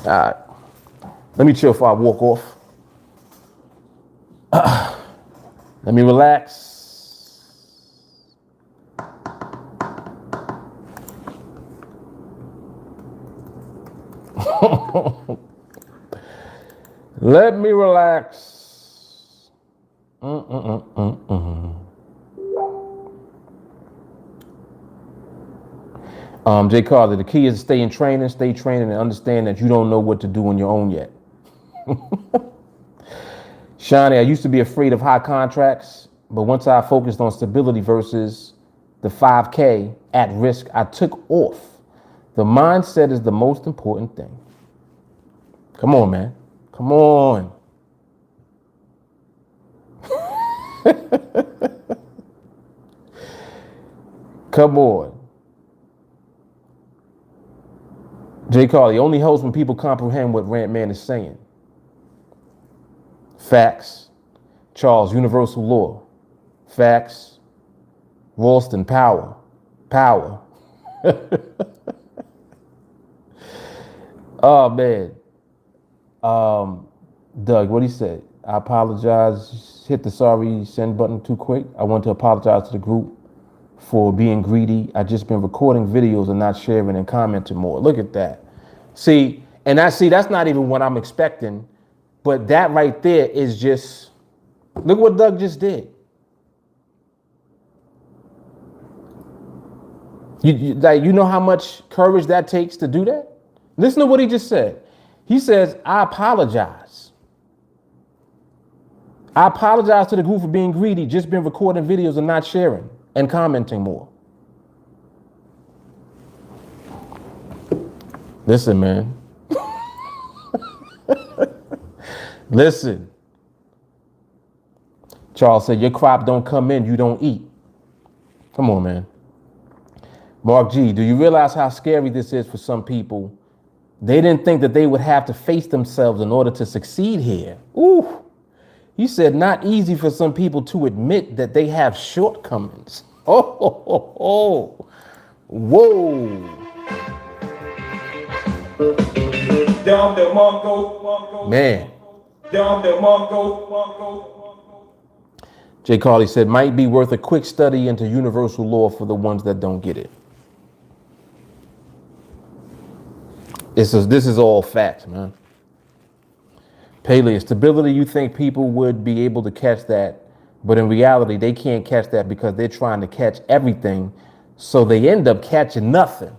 All right. Let me chill before I walk off. Let me relax. Let me relax. Jay Carter, the key is to stay training, and understand that you don't know what to do on your own yet. Shawnee, I used to be afraid of high contracts, but once I focused on stability versus the 5K at risk, I took off. The mindset is the most important thing. Come on, man. Come on. Come on. Jay Carly only helps when people comprehend what Rant Man is saying. Facts. Charles, universal law. Facts. Ralston, power. Power. Oh, man. Doug, what he said? I apologize. Hit the sorry send button too quick. I want to apologize to the group for being greedy. I just been recording videos and not sharing and commenting more. Look at that. See, that's not even what I'm expecting. But that right there is just, look what Doug just did. You know how much courage that takes to do that? Listen to what he just said. He says, I apologize. I apologize to the group for being greedy, just been recording videos and not sharing and commenting more. Listen, man. Listen. Charles said, your crop don't come in, you don't eat. Come on, man. Mark G, do you realize how scary this is for some people? They didn't think that they would have to face themselves in order to succeed here. Ooh. He said, not easy for some people to admit that they have shortcomings. Oh. Whoa. Man. Jay Carly said, might be worth a quick study into universal law for the ones that don't get it. This is all facts, man. Paley, stability, you think people would be able to catch that, but in reality, they can't catch that because they're trying to catch everything, so they end up catching nothing.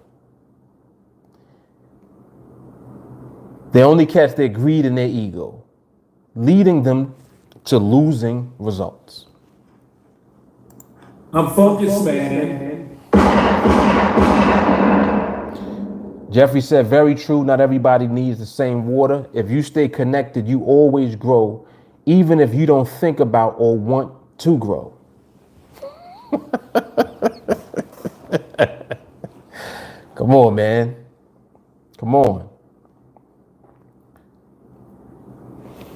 They only catch their greed and their ego, leading them to losing results. I'm focused, man. Jeffrey said, very true. Not everybody needs the same water. If you stay connected, you always grow, even if you don't think about or want to grow. Come on, man. Come on.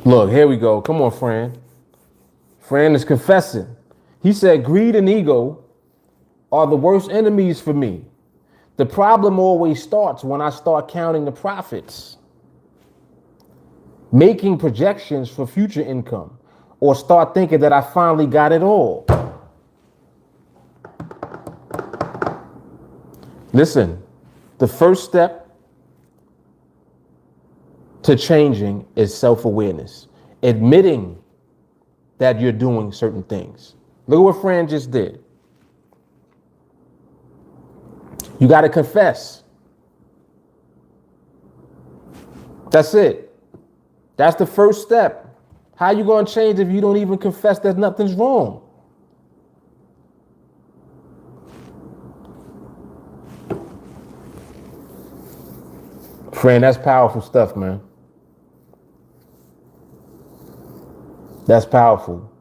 Look, here we go. Come on, Fran. Fran is confessing. He said, greed and ego are the worst enemies for me. The problem always starts when I start counting the profits, making projections for future income, or start thinking that I finally got it all. Listen, the first step to changing is self-awareness, admitting that you're doing certain things. Look at what Fran just did. You got to confess. That's it. That's the first step. How you going to change if you don't even confess that nothing's wrong? Friend, that's powerful stuff, man. That's powerful.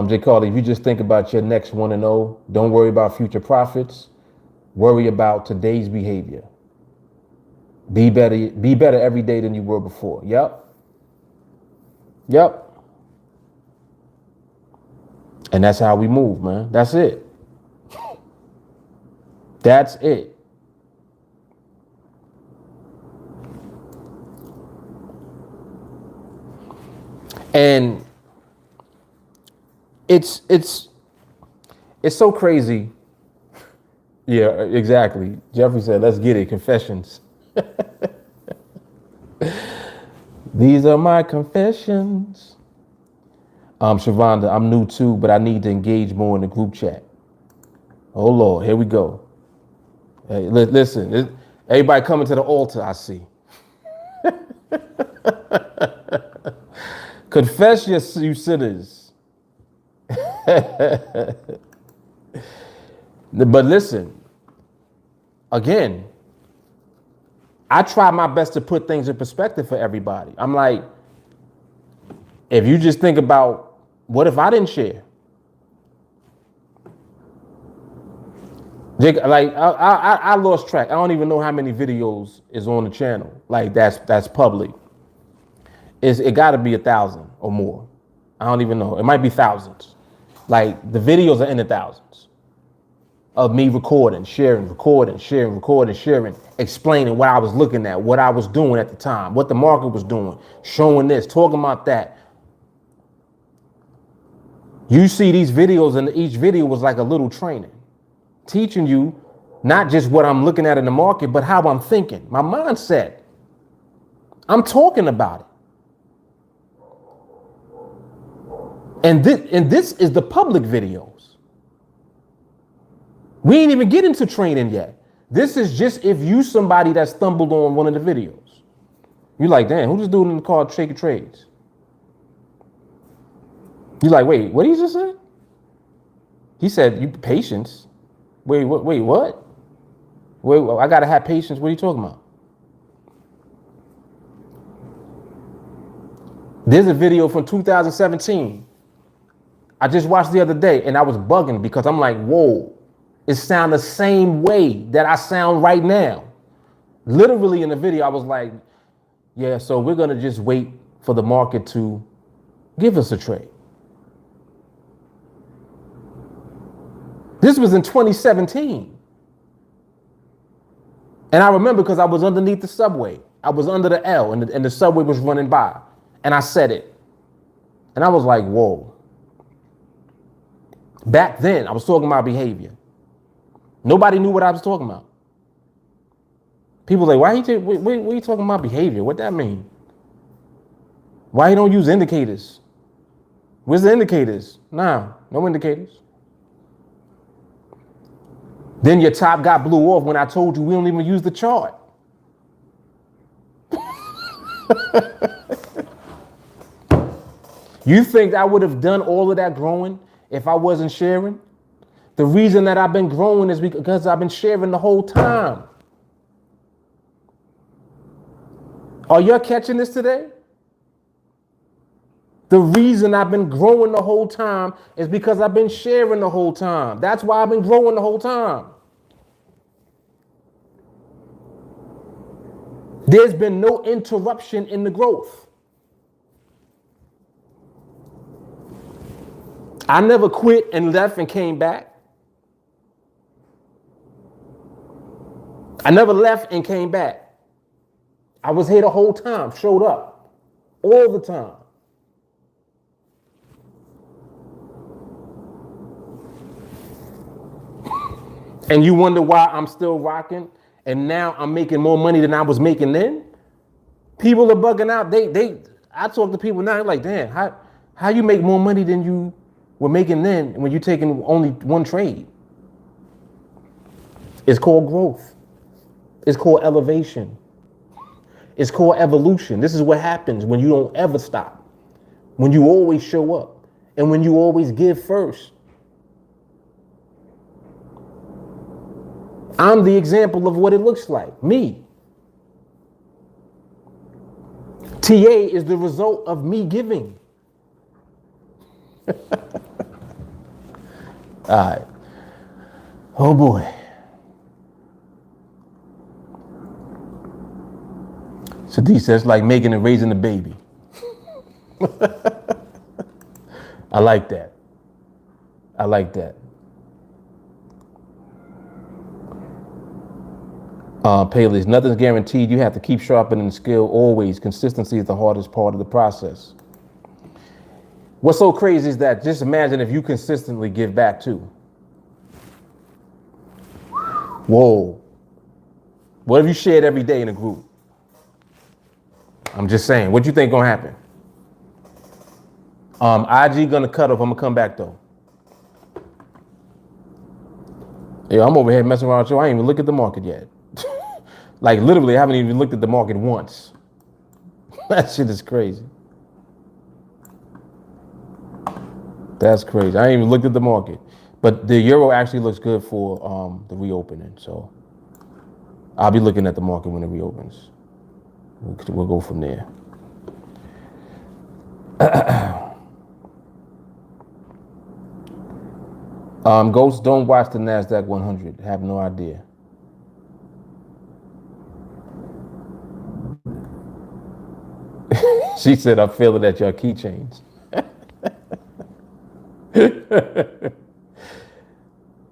Jay Carly, if you just think about your next 1-0, don't worry about future profits. Worry about today's behavior. Be better every day than you were before. Yep. And that's how we move, man. That's it. That's it. And it's so crazy. Yeah, exactly. Jeffrey said, let's get it. Confessions. These are my confessions. Shavonda, I'm new too, but I need to engage more in the group chat. Oh Lord, here we go. Hey, listen, everybody coming to the altar, I see. Confess you sinners. But listen, again, I try my best to put things in perspective for everybody. I'm like, if you just think about, what if I didn't share? Like I lost track. I don't even know how many videos is on the channel. Like that's public. It got to be 1,000 or more. I don't even know. It might be thousands. Like the videos are in the thousands of me recording, sharing, explaining what I was looking at, what I was doing at the time, what the market was doing, showing this, talking about that. You see these videos, and each video was like a little training, teaching you not just what I'm looking at in the market, but how I'm thinking, my mindset. I'm talking about it. And this is the public videos. We ain't even get into training yet. This is just if you somebody that stumbled on one of the videos. You're like, damn, who just doing in the car taking trades? You're like, wait, what did he just say? He said, you patience. Wait, what? Wait, I gotta have patience. What are you talking about? There's a video from 2017. I just watched the other day and I was bugging because I'm like, whoa, it sounds the same way that I sound right now. Literally in the video, I was like, yeah, so we're gonna just wait for the market to give us a trade. This was in 2017. And I remember because I was underneath the subway. I was under the L and the subway was running by. And I said it. And I was like, whoa. Back then, I was talking about behavior. Nobody knew what I was talking about. People were like, what are you talking about behavior? What that mean? Why you don't use indicators? Where's the indicators? Nah, no indicators. Then your top got blew off when I told you we don't even use the chart. You think I would have done all of that growing if I wasn't sharing? The reason that I've been growing is because I've been sharing the whole time. Are y'all catching this today? The reason I've been growing the whole time is because I've been sharing the whole time. That's why I've been growing the whole time. There's been no interruption in the growth. I never quit and left and came back. I never left and came back. I was here the whole time, showed up all the time. And you wonder why I'm still rocking and now I'm making more money than I was making then? People are bugging out. I talk to people now, like, damn, how you make more money than you were making then when you're taking only one trade? It's called growth. It's called elevation. It's called evolution. This is what happens when you don't ever stop, when you always show up, and when you always give first. I'm the example of what it looks like, me. TA is the result of me giving. All right. Oh boy. Sadiq says like making and raising a baby. I like that. I like that. Payless, nothing's guaranteed. You have to keep sharpening the skill always. Consistency is the hardest part of the process. What's so crazy is that just imagine if you consistently give back too. Whoa. What if you shared every day in a group? I'm just saying, what you think gonna happen? IG gonna cut off. I'm gonna come back though. Yeah, I'm over here messing around with you. I ain't even looked at the market yet. Like literally, I haven't even looked at the market once. That shit is crazy. That's crazy. I ain't even looked at the market. But the euro actually looks good for the reopening. So I'll be looking at the market when it reopens. We'll go from there. Ghosts, don't watch the NASDAQ 100. Have no idea. She said, I feel it at your keychains.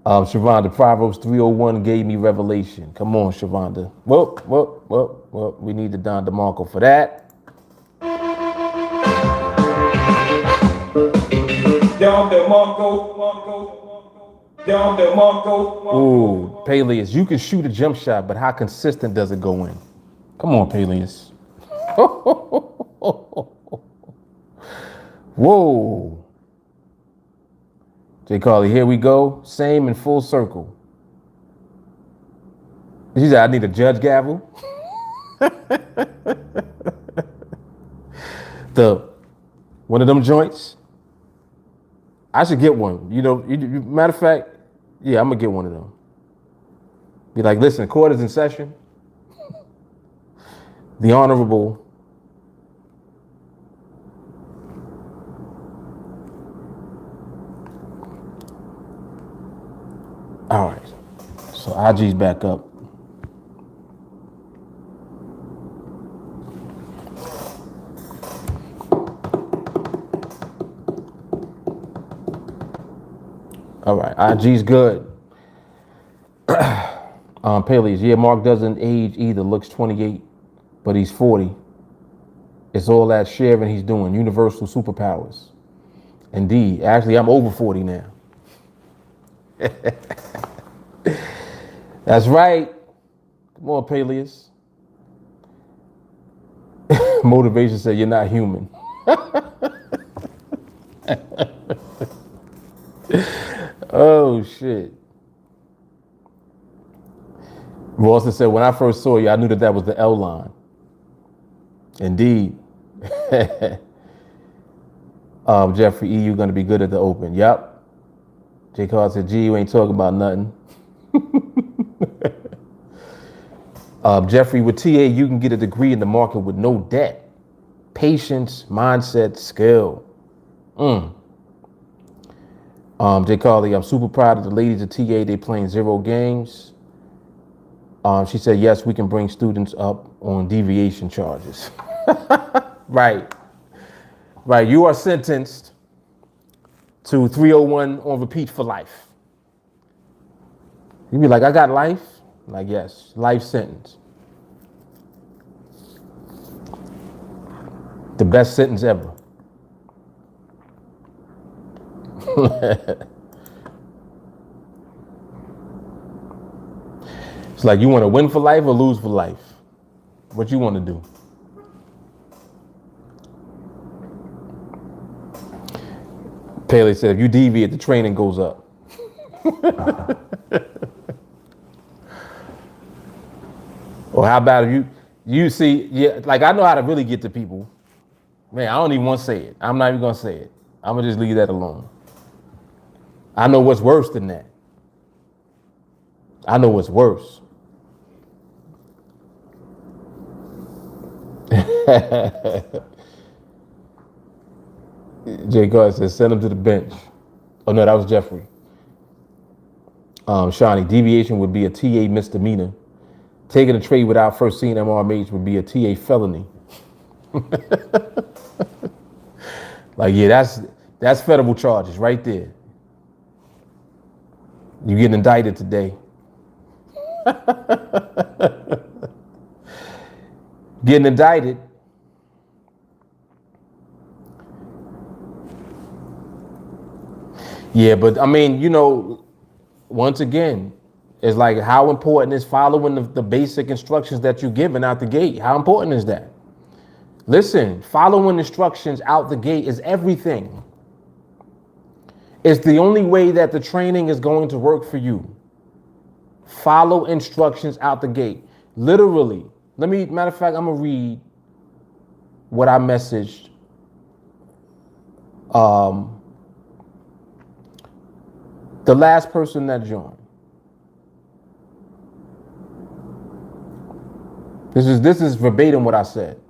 Shavonda, Proverbs 3:01 gave me revelation. Come on, Shavonda. Well, we need the Don DeMarco for that. Ooh, Peleus, you can shoot a jump shot, but how consistent does it go in? Come on, Peleus. Whoa. Jay Carly, here we go. Same in full circle. She said, I need a judge gavel. One of them joints. I should get one. You know, matter of fact, yeah, I'm gonna get one of them. Be like, listen, court is in session. The Honorable all right, so IG's back up. All right, IG's good. Peleus, yeah, Mark doesn't age either, looks 28, but he's 40. It's all that sharing he's doing, universal superpowers. Indeed, actually, I'm over 40 now. That's right. Come on, Peleus. Motivation said you're not human. Oh, shit. Rawson said, when I first saw you, I knew that was the L line. Indeed. Jeffrey E., you're going to be good at the open. Yep. J. Carl said, gee, you ain't talking about nothing. Jeffrey, with TA, you can get a degree in the market with no debt. Patience, mindset, skill. J. Carly, I'm super proud of the ladies at TA. They playing 0 games. She said, yes, we can bring students up on deviation charges. Right. You are sentenced to 301 on repeat for life. You be like, I got life? Like, yes, life sentence. The best sentence ever. It's like, you want to win for life or lose for life? What you want to do? Paley said, if you deviate, the training goes up. Or how about if you see, yeah, like I know how to really get to people. Man, I don't even want to say it. I'm not even going to say it. I'm going to just leave that alone. I know what's worse than that. I know what's worse. Jay Gard says, send him to the bench. Oh, no, that was Jeffrey. Shawnee, deviation would be a TA misdemeanor. Taking a trade without first seeing MRMH would be a TA felony. Like, yeah, that's federal charges right there. You getting indicted today. Getting indicted. Yeah, but I mean, once again, it's like how important is following the basic instructions that you're given out the gate? How important is that? Listen, following instructions out the gate is everything. It's the only way that the training is going to work for you. Follow instructions out the gate. Literally. Matter of fact, I'm going to read what I messaged. The last person that joined. This is verbatim what I said.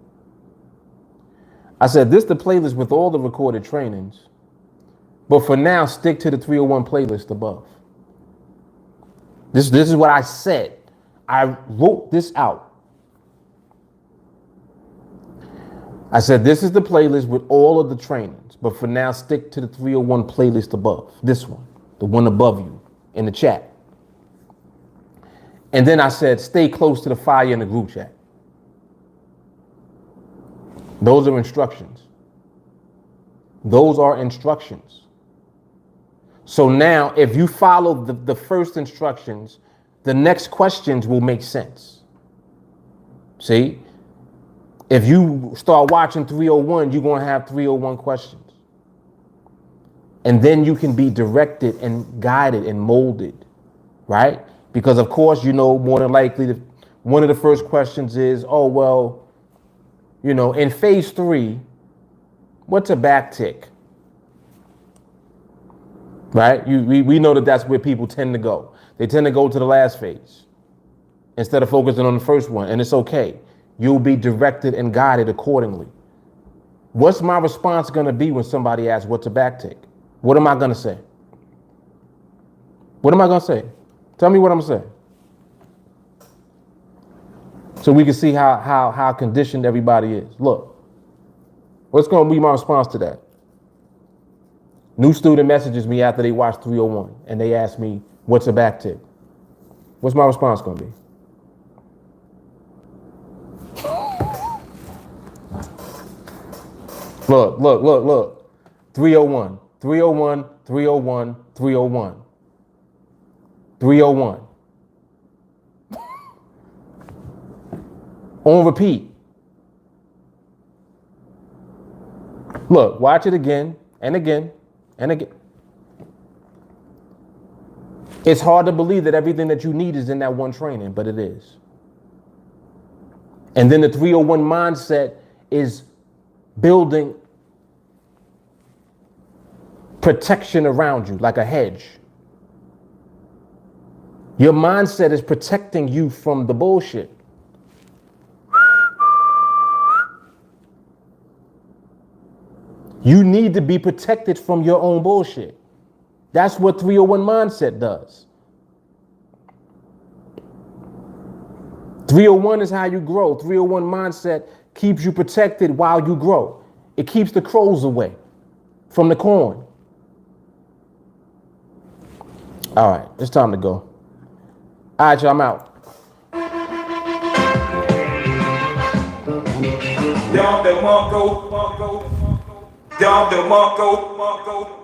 I said, this is the playlist with all the recorded trainings. But for now, stick to the 301 playlist above. This is what I said. I wrote this out. I said, this is the playlist with all of the trainings. But for now, stick to the 301 playlist above. This one, the one above you in the chat. And then I said, stay close to the fire in the group chat. Those are instructions. Those are instructions. So now, if you follow the first instructions, the next questions will make sense. See? If you start watching 301, you're going to have 301 questions. And then you can be directed and guided and molded, right? Because, of course, more than likely, one of the first questions is, in phase 3, what's a back tick? Right? We know that that's where people tend to go. They tend to go to the last phase instead of focusing on the first one. And it's okay. You'll be directed and guided accordingly. What's my response going to be when somebody asks, what's a back tick? What am I going to say? What am I going to say? Tell me what I'm going to say. So we can see how conditioned everybody is. Look, what's going to be my response to that? New student messages me after they watch 301 and they ask me, what's a back tick? What's my response going to be? Look. 301, 301, 301, 301. 301. On repeat. Look, watch it again and again and again. It's hard to believe that everything that you need is in that one training, but it is. And then the 301 mindset is building protection around you like a hedge. Your mindset is protecting you from the bullshit. You need to be protected from your own bullshit. That's what 301 mindset does. 301 is how you grow. 301 mindset keeps you protected while you grow. It keeps the crows away from the corn. All right, it's time to go. All right, y'all, I'm out. Y'all the Mongo.